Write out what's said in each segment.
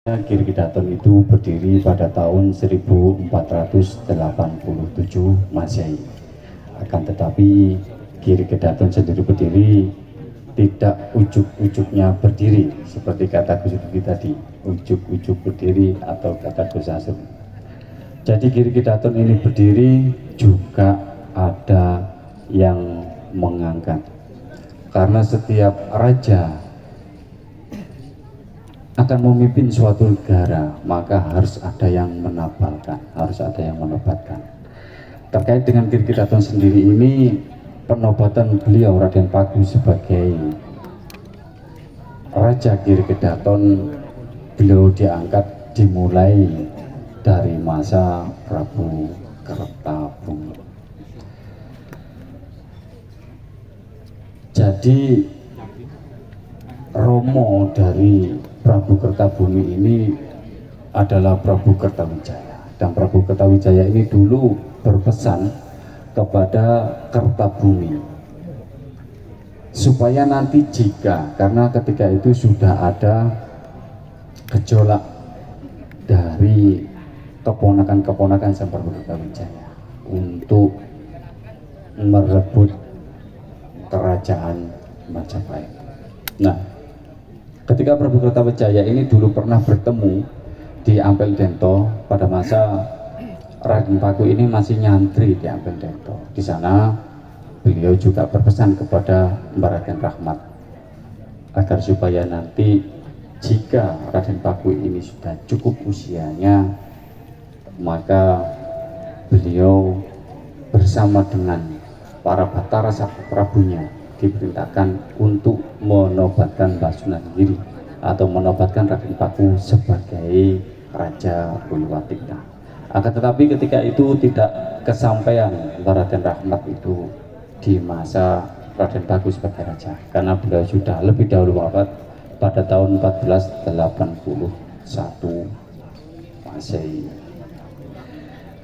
Girgidaton itu berdiri pada tahun 1487 Masehi. Akan tetapi Girgidaton sendiri berdiri tidak ujuk-ujuknya berdiri seperti kata Gus Duki tadi, ujuk-ujuk berdiri atau kata Gus Asep. Jadi Girgidaton ini berdiri juga ada yang mengangkat, karena setiap raja akan memimpin suatu negara, maka harus ada yang menabalkan, harus ada yang menobatkan. Terkait dengan Girgidaton sendiri ini, penobatan beliau Raden Paku sebagai Raja Girgidaton, beliau diangkat dimulai dari masa Prabu Kertabumi. Jadi Romo dari Prabu Kertabumi ini adalah Prabu Kertawijaya, dan Prabu Kertawijaya ini dulu berpesan kepada Kertabumi supaya nanti karena ketika itu sudah ada gejolak dari keponakan-keponakan Sang Prabu Kertawijaya untuk merebut kerajaan Majapahit. Nah, ketika Prabu Kertawijaya ini dulu pernah bertemu di Ampel Dento pada masa Raden Paku ini masih nyantri di Ampel Dento. Di sana beliau juga berpesan kepada Mbah Raden Rahmat agar supaya nanti jika Raden Paku ini sudah cukup usianya, maka beliau bersama dengan para Batara Sabta Prabunya diperintahkan untuk menobatkan Mbah Sunan Giri atau menobatkan Raden Paku sebagai Raja Uluwatikta. Akan tetapi ketika itu tidak kesampaian Mbah Raden Rahmat itu di masa Raden Paku sebagai raja, karena beliau sudah lebih dahulu wafat pada tahun 1481 Masehi.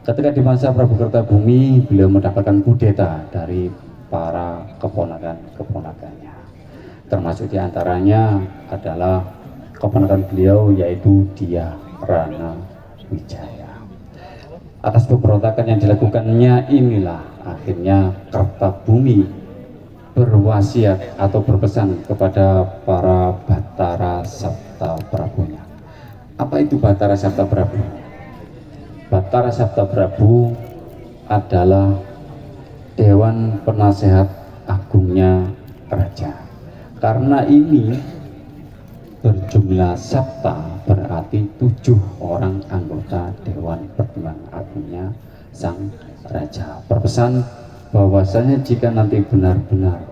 Ketika di masa Prabu Kertabumi, beliau mendapatkan kudeta dari para keponakan-keponakannya, termasuk diantaranya adalah keponakan beliau yaitu Dyah Rana Wijaya. Atas pemberontakan yang dilakukannya inilah akhirnya Kertabumi berwasiat atau berpesan kepada para Batara Sabta Prabunya. Apa itu Batara Sabta Prabu? Batara Sabta Prabu adalah Dewan Penasehat Agungnya Raja. Karena ini berjumlah sabta, berarti 7 orang anggota Dewan Pertimbangan Agungnya Sang Raja. Berpesan bahwasanya jika nanti benar-benar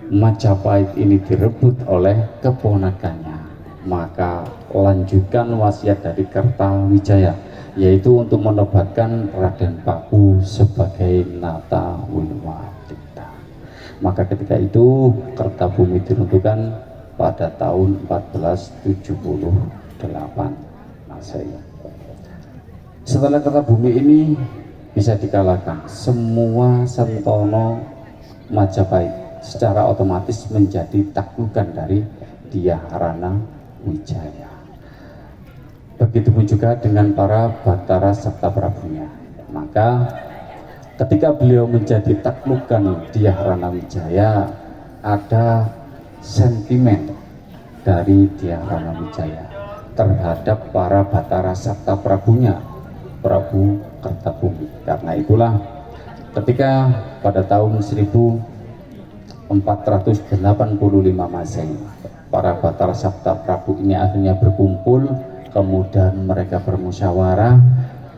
Majapahit ini direbut oleh keponakannya, maka lanjutkan wasiat dari Kertawijaya, yaitu untuk menobatkan Raden Paku sebagai Nata Uluwatikta. Maka ketika itu Kertabumi diruntuhkan pada tahun 1478 Masehi. Setelah Kertabumi ini bisa dikalahkan, semua Sentono Majapahit secara otomatis menjadi taklukan dari Dyah Rana Wijaya. Begitupun juga dengan para Batara Sabta Prabunya. Maka ketika beliau menjadi taklukan Dyah Rana Wijaya, ada sentimen dari Dyah Rana Wijaya terhadap para Batara Sabta Prabunya, Prabu Kertabumi. Karena itulah ketika pada tahun 1485 Masehi, para Batara Sabta Prabu ini akhirnya berkumpul, kemudian mereka bermusyawarah,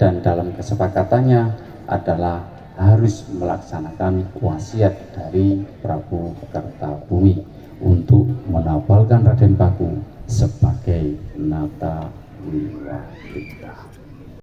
dan dalam kesepakatannya adalah harus melaksanakan wasiat dari Prabu Kertabumi untuk menabalkan Raden Paku sebagai Nata Uluwatikta.